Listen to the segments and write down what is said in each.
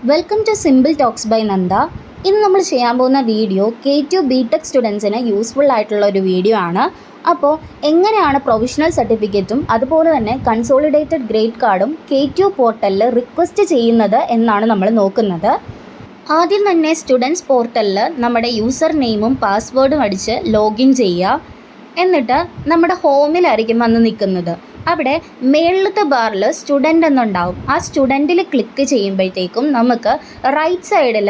Welcome to simple talks by Nanda. ഇന്ന് നമ്മൾ ചെയ്യാൻ പോകുന്ന വീഡിയോ K2 BTech സ്റ്റുഡൻസിന് യൂസ്ഫുൾ ആയിട്ടുള്ള ഒരു വീഡിയോ ആണ്. അപ്പോൾ എങ്ങനെയാണ് പ്രൊവിഷണൽ സർട്ടിഫിക്കറ്റും അതുപോലെ തന്നെ കൺസോളിഡേറ്റഡ് ഗ്രേഡ് കാർഡും K2 പോർട്ടലിൽ റിക്വസ്റ്റ് ചെയ്യുന്നത് എന്നാണ് നമ്മൾ നോക്കുന്നത്. ആദ്യം തന്നെ സ്റ്റുഡൻസ് പോർട്ടലിൽ നമ്മുടെ യൂസർ നെയിമും പാസ്വേഡും അടിച്ച് ലോഗിൻ ചെയ്യുക. എന്നിട്ട് നമ്മുടെ ഹോമിലായിരിക്കും വന്ന് നിൽക്കുന്നത്. അവിടെ മേളിലത്തെ ബാറിൽ സ്റ്റുഡൻ്റ് എന്നുണ്ടാവും. ആ സ്റ്റുഡൻറ്റിൽ ക്ലിക്ക് ചെയ്യുമ്പോഴത്തേക്കും നമുക്ക് റൈറ്റ് സൈഡിൽ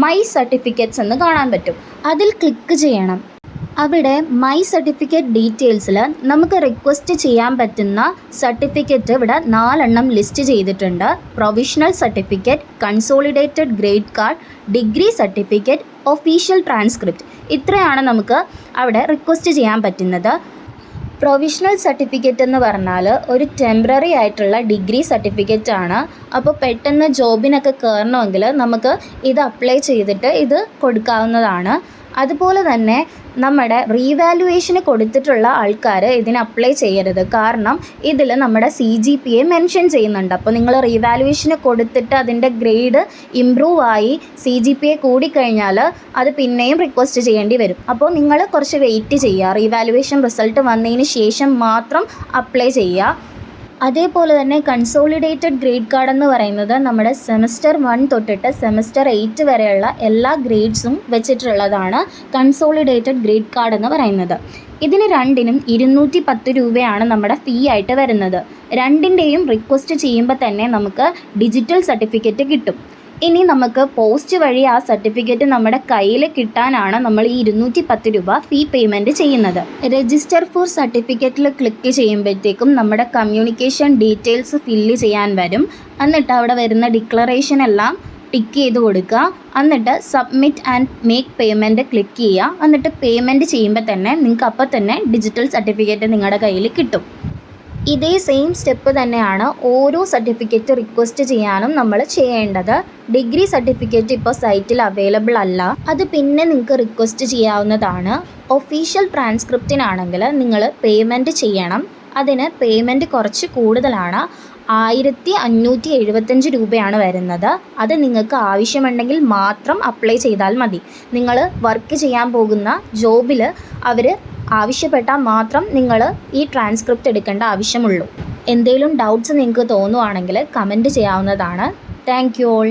മൈ സർട്ടിഫിക്കറ്റ്സ് എന്ന് കാണാൻ പറ്റും. അതിൽ ക്ലിക്ക് ചെയ്യണം. അവിടെ മൈ സർട്ടിഫിക്കറ്റ് ഡീറ്റെയിൽസിൽ നമുക്ക് റിക്വസ്റ്റ് ചെയ്യാൻ പറ്റുന്ന സർട്ടിഫിക്കറ്റ് ഇവിടെ 4 എണ്ണം ലിസ്റ്റ് ചെയ്തിട്ടുണ്ട്. Provisional certificate, consolidated grade card, degree certificate, official transcript. ഇത്രയാണ് നമുക്ക് അവിടെ റിക്വസ്റ്റ് ചെയ്യാൻ പറ്റുന്നത്. പ്രൊവിഷണൽ സർട്ടിഫിക്കറ്റ് എന്ന് പറഞ്ഞാൽ ഒരു ടെമ്പററി ആയിട്ടുള്ള ഡിഗ്രി സർട്ടിഫിക്കറ്റ് ആണ്. അപ്പോൾ പെട്ടെന്ന് ജോബിനൊക്കെ കയറണമെങ്കിൽ നമുക്ക് ഇത് അപ്ലൈ ചെയ്തിട്ട് ഇത് കൊടുക്കാവുന്നതാണ്. അതുപോലെ തന്നെ നമ്മുടെ റീവാലുവേഷന് കൊടുത്തിട്ടുള്ള ആൾക്കാർ ഇതിന് അപ്ലൈ ചെയ്യരുത്. കാരണം ഇതിൽ നമ്മുടെ CGPA മെൻഷൻ ചെയ്യുന്നുണ്ട്. അപ്പോൾ നിങ്ങൾ റീവാലുവേഷന് കൊടുത്തിട്ട് അതിൻ്റെ ഗ്രേഡ് ഇമ്പ്രൂവ് ആയി CGPA കൂടിക്കഴിഞ്ഞാൽ അത് പിന്നെയും റിക്വസ്റ്റ് ചെയ്യേണ്ടി വരും. അപ്പോൾ നിങ്ങൾ കുറച്ച് വെയിറ്റ് ചെയ്യുക. റീവാലുവേഷൻ റിസൾട്ട് വന്നതിന് ശേഷം മാത്രം അപ്ലൈ ചെയ്യുക. അതേപോലെ തന്നെ കൺസോളിഡേറ്റഡ് ഗ്രേഡ് കാർഡ് എന്ന് പറയുന്നത് നമ്മുടെ സെമസ്റ്റർ 1 തൊട്ടിട്ട് സെമസ്റ്റർ 8 വരെയുള്ള എല്ലാ ഗ്രേഡ്സും വെച്ചിട്ടുള്ളതാണ് കൺസോളിഡേറ്റഡ് ഗ്രേഡ് കാർഡ് എന്ന് പറയുന്നത്. ഇതിന് രണ്ടിനും 210 രൂപയാണ് നമ്മുടെ ഫീ ആയിട്ട് വരുന്നത്. രണ്ടിൻ്റെയും റിക്വസ്റ്റ് ചെയ്യുമ്പോൾ തന്നെ നമുക്ക് ഡിജിറ്റൽ സർട്ടിഫിക്കറ്റ് കിട്ടും. ഇനി നമുക്ക് പോസ്റ്റ് വഴി ആ സർട്ടിഫിക്കറ്റ് നമ്മുടെ കയ്യിൽ കിട്ടാനാണ് നമ്മൾ ഈ 210 രൂപ ഫീ പേയ്മെൻറ്റ് ചെയ്യുന്നത്. രജിസ്റ്റർ ഫോർ സർട്ടിഫിക്കറ്റിൽ ക്ലിക്ക് ചെയ്യുമ്പോഴത്തേക്കും നമ്മുടെ കമ്മ്യൂണിക്കേഷൻ ഡീറ്റെയിൽസ് ഫില്ല് ചെയ്യാൻ വരും. എന്നിട്ട് അവിടെ വരുന്ന ഡിക്ലറേഷൻ എല്ലാം ടിക്ക് ചെയ്ത് കൊടുക്കുക. എന്നിട്ട് submit and make payment click ചെയ്യുക. എന്നിട്ട് പേയ്മെൻറ്റ് ചെയ്യുമ്പോൾ തന്നെ നിങ്ങൾക്ക് അപ്പോൾ തന്നെ ഡിജിറ്റൽ സർട്ടിഫിക്കറ്റ് നിങ്ങളുടെ കയ്യിൽ കിട്ടും. ഇതേ സെയിം സ്റ്റെപ്പ് തന്നെയാണ് ഓരോ സർട്ടിഫിക്കറ്റ് റിക്വസ്റ്റ് ചെയ്യാനും നമ്മൾ ചെയ്യേണ്ടത്. ഡിഗ്രി സർട്ടിഫിക്കറ്റ് ഇപ്പോൾ സൈറ്റിൽ അവൈലബിൾ അല്ല. അത് പിന്നെ നിങ്ങൾക്ക് റിക്വസ്റ്റ് ചെയ്യാവുന്നതാണ്. ഒഫീഷ്യൽ ട്രാൻസ്ക്രിപ്റ്റിനാണെങ്കിൽ നിങ്ങൾ പേയ്മെൻറ്റ് ചെയ്യണം. അതിന് പേയ്മെൻറ്റ് കുറച്ച് കൂടുതലാണ്. 1575 രൂപയാണ് വരുന്നത്. അത് നിങ്ങൾക്ക് ആവശ്യമുണ്ടെങ്കിൽ മാത്രം അപ്ലൈ ചെയ്താൽ മതി. നിങ്ങൾ വർക്ക് ചെയ്യാൻ പോകുന്ന ജോബിൽ അവർ ആവശ്യപ്പെട്ടാൽ മാത്രം നിങ്ങൾ ഈ ട്രാൻസ്ക്രിപ്റ്റ് എടുക്കേണ്ട ആവശ്യമുള്ളൂ. എന്തെങ്കിലും ഡൗട്ട്സ് നിങ്ങൾക്ക് തോന്നുവാണെങ്കിൽ കമൻറ്റ് ചെയ്യാവുന്നതാണ്. Thank you all.